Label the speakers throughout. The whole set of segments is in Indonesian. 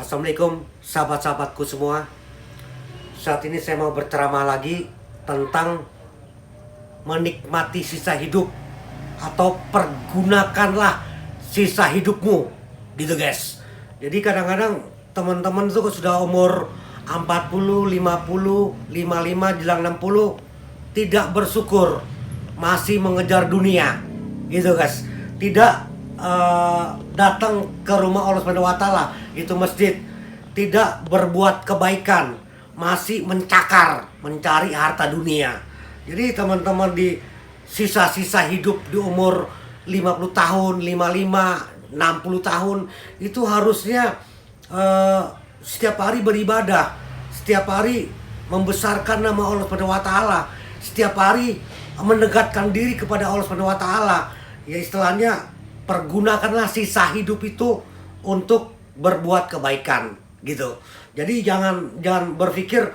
Speaker 1: Assalamualaikum sahabat-sahabatku semua. Saat ini saya mau berceramah lagi tentang menikmati sisa hidup atau pergunakanlah sisa hidupmu, gitu guys. Jadi kadang-kadang teman-teman tuh sudah umur 40, 50, 55, jelang 60 tidak bersyukur, masih mengejar dunia, gitu guys. Tidak datang ke rumah Allah Subhanahu wa Ta'ala, itu masjid, tidak berbuat kebaikan, masih mencari harta dunia. Jadi teman-teman di sisa-sisa hidup di umur 50 tahun, 55, 60 tahun itu harusnya setiap hari beribadah, setiap hari membesarkan nama Allah Subhanahu wa Ta'ala, setiap hari mendekatkan diri kepada Allah Subhanahu wa Ta'ala. Ya istilahnya, pergunakanlah sisa hidup itu untuk berbuat kebaikan, gitu. Jadi jangan berpikir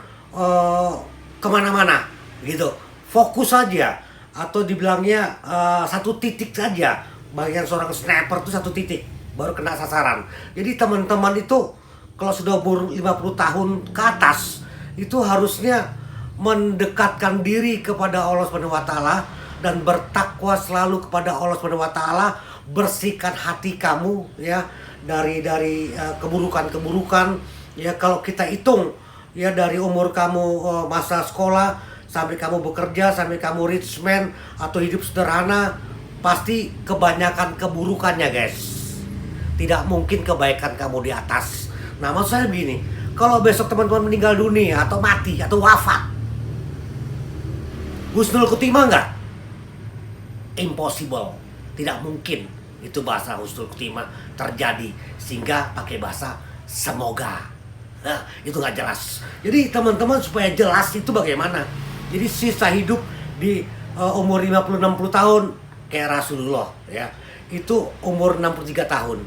Speaker 1: kemana-mana, gitu. Fokus saja, atau dibilangnya satu titik saja. Bagian seorang sniper itu satu titik, baru kena sasaran. Jadi teman-teman itu kalau sudah umur 50 tahun ke atas, itu harusnya mendekatkan diri kepada Allah Subhanahu wa Ta'ala dan bertakwa selalu kepada Allah Subhanahu wa Ta'ala. Bersihkan hati kamu ya dari keburukan-keburukan ya. Kalau kita hitung ya dari umur kamu masa sekolah sampai kamu bekerja, sampai kamu rich man atau hidup sederhana, pasti kebanyakan keburukannya guys. Tidak mungkin kebaikan kamu di atas. Nah maksud saya begini, kalau besok teman-teman meninggal dunia atau mati atau wafat, husnul khotimah enggak? Impossible. Tidak mungkin itu bahasa husnul khotimah terjadi, sehingga pakai bahasa semoga. Nah, itu nggak jelas. Jadi teman-teman supaya jelas itu bagaimana. Jadi sisa hidup di umur 50-60 tahun kayak Rasulullah ya. Itu umur 63 tahun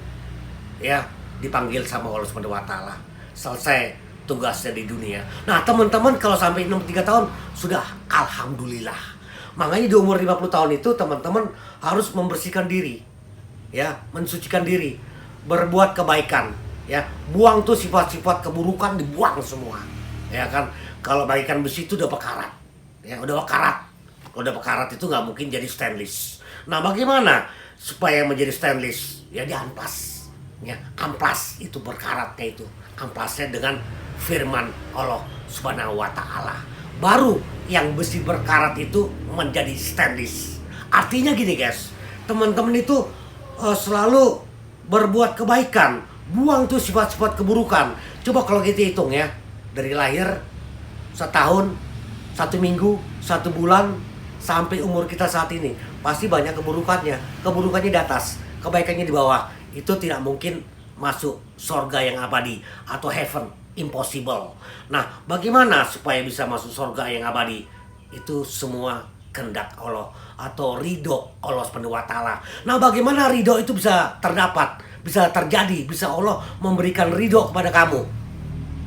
Speaker 1: ya, dipanggil sama Allah Subhanahu wa Ta'ala. Selesai tugasnya di dunia. Nah, teman-teman kalau sampai 63 tahun sudah alhamdulillah. Makanya di umur 50 tahun itu teman-teman harus membersihkan diri ya, mensucikan diri, berbuat kebaikan ya. Buang tuh sifat-sifat keburukan, dibuang semua ya kan. Kalau bagaikan besi itu udah bekarat ya, udah bekarat. Kalau udah bekarat itu nggak mungkin jadi stainless. Nah bagaimana supaya menjadi stainless? Ya diamplas ya, amplas itu berkaratnya, itu amplasnya dengan firman Allah Subhanahu wa Ta'ala. Baru yang besi berkarat itu menjadi stainless. Artinya gini guys, teman-teman itu selalu berbuat kebaikan, buang tuh sifat-sifat keburukan. Coba kalau kita hitung ya, dari lahir, setahun, 1 minggu, 1 bulan, sampai umur kita saat ini, pasti banyak keburukannya. Keburukannya di atas, kebaikannya di bawah. Itu tidak mungkin masuk surga yang abadi atau heaven. Impossible. Nah, bagaimana supaya bisa masuk surga yang abadi? Itu semua kehendak Allah atau ridho Allah Subhanahu wa Ta'ala. Nah, bagaimana ridho itu bisa terdapat, bisa terjadi, bisa Allah memberikan ridho kepada kamu?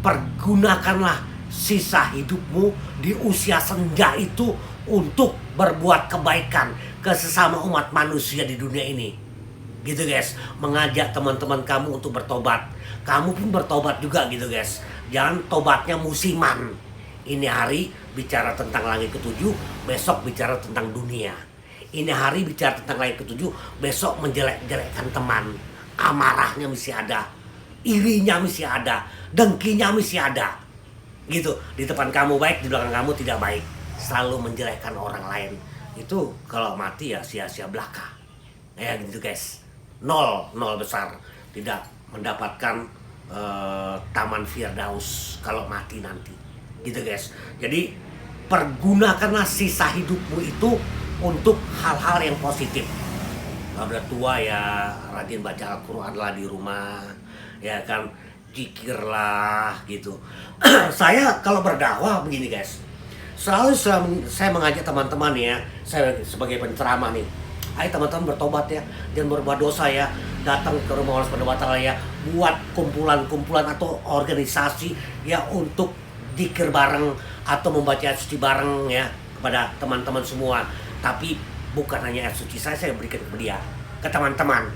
Speaker 1: Pergunakanlah sisa hidupmu di usia senja itu untuk berbuat kebaikan ke sesama umat manusia di dunia ini. Gitu guys, mengajak teman-teman kamu untuk bertobat. Kamu pun bertobat juga gitu guys. Jangan tobatnya musiman. Ini hari bicara tentang langit ketujuh, besok bicara tentang dunia. Ini hari bicara tentang langit ketujuh, besok menjelek-jelekkan teman. Amarahnya mesti ada, irinya mesti ada, dengkinya mesti ada. Gitu, di depan kamu baik, di belakang kamu tidak baik. Selalu menjelekkan orang lain. Itu kalau mati ya sia-sia belaka. Ya gitu guys. Nol besar. Tidak mendapatkan taman Firdaus kalau mati nanti, gitu guys. Jadi pergunakanlah sisa hidupmu itu untuk hal-hal yang positif. Kalau udah tua ya rajin baca Al-Quran lah di rumah, ya kan, zikirlah gitu. Saya kalau berdakwah begini guys, selalu saya mengajak teman-teman ya, saya sebagai penceramah nih, ayo teman-teman bertobat ya, jangan berbuat dosa ya, datang ke rumah Allah Subhanahu wa taala ya, buat kumpulan-kumpulan atau organisasi ya untuk zikir bareng atau membaca ayat suci bareng ya kepada teman-teman semua. Tapi bukan hanya ayat suci saya berikan ke dia, ke teman-teman.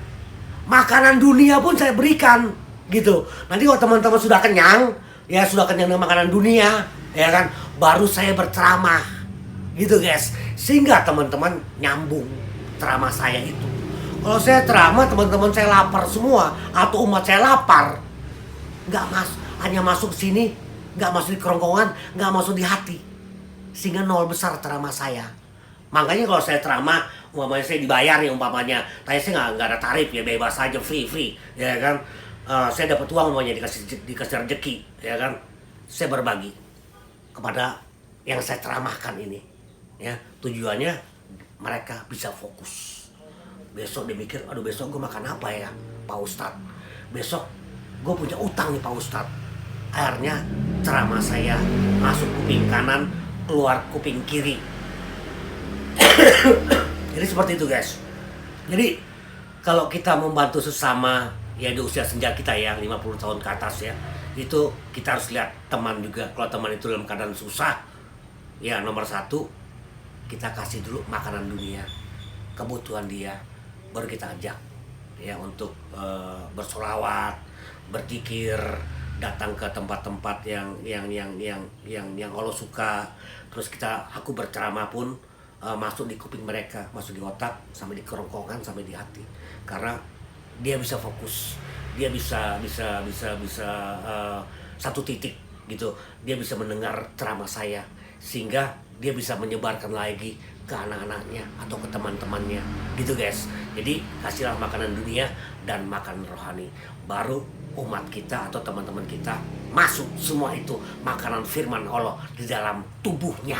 Speaker 1: Makanan dunia pun saya berikan gitu. Nanti kalau teman-teman sudah kenyang, ya sudah kenyang dengan makanan dunia, ya kan, baru saya berceramah gitu guys. Sehingga teman-teman nyambung ceramah saya itu. Kalau saya ceramah teman-teman saya lapar semua atau umat saya lapar, hanya masuk sini, nggak masuk di kerongkongan, nggak masuk di hati, sehingga nol besar ceramah saya. Makanya kalau saya ceramah, umpamanya saya dibayar ya umpamanya, tapi saya nggak ada tarif ya, bebas aja, free ya kan. Saya dapat uang umpamanya dikasih rezeki ya kan, saya berbagi kepada yang saya ceramahkan ini ya, tujuannya mereka bisa fokus. Besok dia mikir, aduh besok gue makan apa ya Pak Ustadz, besok gue punya utang nih Pak Ustadz. Akhirnya ceramah saya masuk kuping kanan, keluar kuping kiri. Jadi seperti itu guys. Jadi kalau kita membantu sesama ya di usia senja kita ya 50 tahun ke atas ya, itu kita harus lihat teman juga. Kalau teman itu dalam keadaan susah, ya nomor satu kita kasih dulu makanan dunia, kebutuhan dia, baru kita ajak ya untuk bersolawat, berzikir, datang ke tempat-tempat yang Allah suka. Terus aku berceramah pun masuk di kuping mereka, masuk di otak, sampai di kerongkongan, sampai di hati. Karena dia bisa fokus, dia bisa satu titik gitu. Dia bisa mendengar ceramah saya, sehingga dia bisa menyebarkan lagi ke anak-anaknya atau ke teman-temannya gitu guys. Jadi kasihlah makanan dunia dan makan rohani, baru umat kita atau teman-teman kita masuk semua itu makanan firman Allah di dalam tubuhnya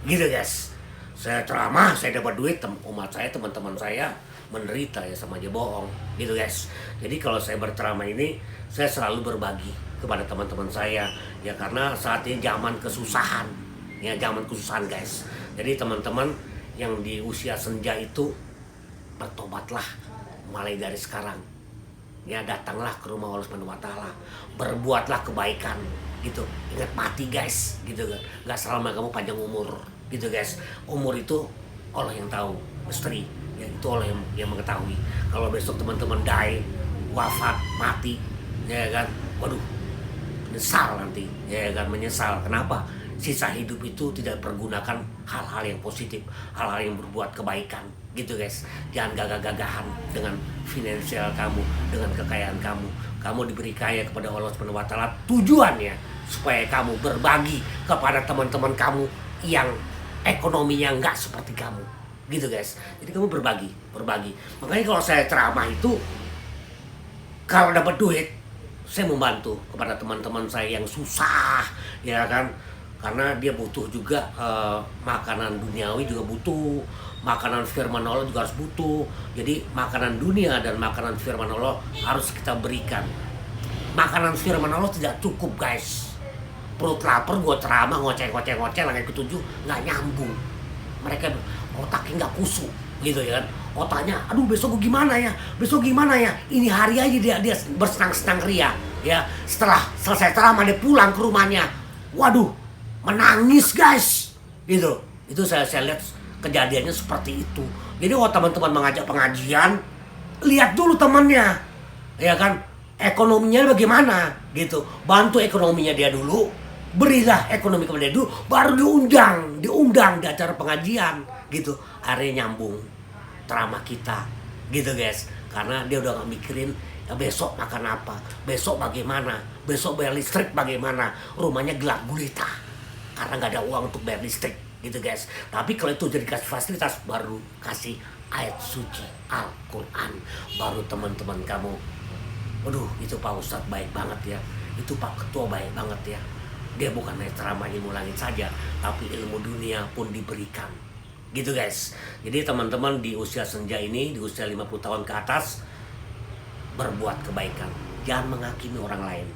Speaker 1: gitu guys. Saya ceramah, saya dapat duit, umat saya, teman-teman saya menderita ya, sama aja bohong gitu guys. Jadi kalau saya berceramah ini, saya selalu berbagi kepada teman-teman saya ya, karena saat ini zaman kesusahan ya, zaman kesusahan guys. Jadi teman-teman yang di usia senja itu bertobatlah mulai dari sekarang ya, datanglah ke rumah Allah Subhanahu wa taala, berbuatlah kebaikan gitu. Ingat mati guys gitu kan, nggak selama kamu panjang umur gitu guys. Umur itu Allah yang tahu, misteri ya, itu Allah yang mengetahui. Kalau besok teman-teman wafat, mati ya kan, waduh, menyesal nanti ya kan, menyesal. Kenapa? Sisa hidup itu tidak pergunakan hal-hal yang positif, hal-hal yang berbuat kebaikan gitu guys. Jangan gagah-gagahan dengan finansial kamu, dengan kekayaan kamu. Kamu diberi kaya kepada Allah Subhanahu wa taala, tujuannya supaya kamu berbagi kepada teman-teman kamu yang ekonominya nggak seperti kamu gitu guys. Jadi kamu berbagi. Makanya kalau saya ceramah itu, kalau dapat duit, saya membantu kepada teman-teman saya yang susah ya kan, karena dia butuh juga makanan duniawi juga butuh, makanan firman Allah juga harus butuh. Jadi makanan dunia dan makanan firman Allah harus kita berikan. Makanan firman Allah tidak cukup guys. Perut lapar gue ceramah ngoceh langit ketujuh nggak nyambung. Mereka otaknya nggak kusuk gitu ya kan. Otaknya, aduh besok gue gimana ya, ini hari aja dia bersenang-senang ria ya. Setelah selesai ceramah dia pulang ke rumahnya, waduh, menangis guys gitu. Itu saya lihat kejadiannya seperti itu. Jadi kalau teman-teman mengajak pengajian, lihat dulu temannya ya kan, ekonominya bagaimana gitu. Bantu ekonominya dia dulu, berilah ekonomi kepada dia dulu, baru diundang di acara pengajian gitu. Akhirnya nyambung ceramah kita gitu guys. Karena dia udah gak mikirin ya besok makan apa, besok bagaimana, besok bayar listrik bagaimana, rumahnya gelap gulita karena gak ada uang untuk bayar listrik gitu guys. Tapi kalau itu jadi kasih fasilitas, baru kasih ayat suci Al-Quran, baru teman-teman kamu, waduh itu Pak Ustadz baik banget ya, Itu Pak Ketua baik banget ya. Dia bukan hanya ceramah ilmu langit saja, tapi ilmu dunia pun diberikan. Gitu guys. Jadi teman-teman di usia senja ini, di usia 50 tahun ke atas, berbuat kebaikan. Jangan menghakimi orang lain.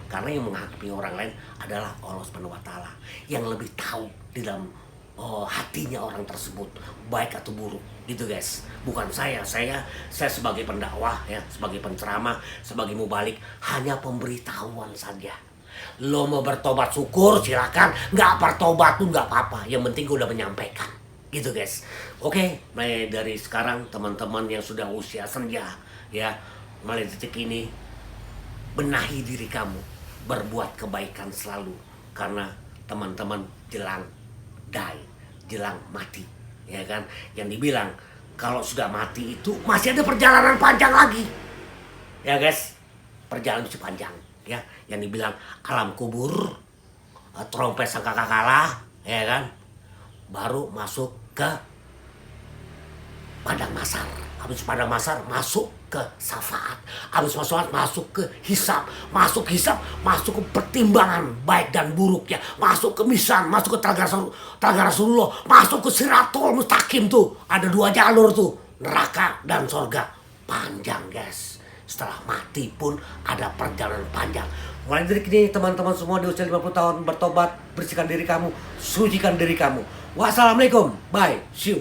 Speaker 1: Karena yang menghakimi orang lain adalah Allah Subhanahu wa taala yang lebih tahu di dalam hatinya orang tersebut, baik atau buruk. Gitu guys. Bukan saya sebagai pendakwah ya, sebagai penceramah, sebagai mubalik, hanya pemberitahuan saja. Lo mau bertobat syukur silakan, nggak bertobat pun nggak apa-apa. Yang penting gue udah menyampaikan. Gitu guys. Oke, mulai dari sekarang teman-teman yang sudah usia senja ya, mulai detik ini benahi diri kamu, berbuat kebaikan selalu, karena teman-teman jelang jelang mati, ya kan? Yang dibilang kalau sudah mati itu masih ada perjalanan panjang lagi, ya guys, perjalanan masih panjang, ya. Yang dibilang alam kubur, trompet sangkakala, ya kan? Baru masuk ke padang mahsyar. Habis padang mahsyar masuk ke syafaat. Habis masuk ke hisab. Masuk ke pertimbangan baik dan buruk ya. Masuk ke mizan, masuk ke telaga Rasulullah, masuk ke Siratul Mustaqim tuh. Ada 2 jalur tuh, neraka dan sorga. Panjang guys. Setelah mati pun ada perjalanan panjang. Mulai dari kini teman-teman semua di usia 50 tahun bertobat, bersihkan diri kamu, sucikan diri kamu. Wassalamualaikum. Bye. See you.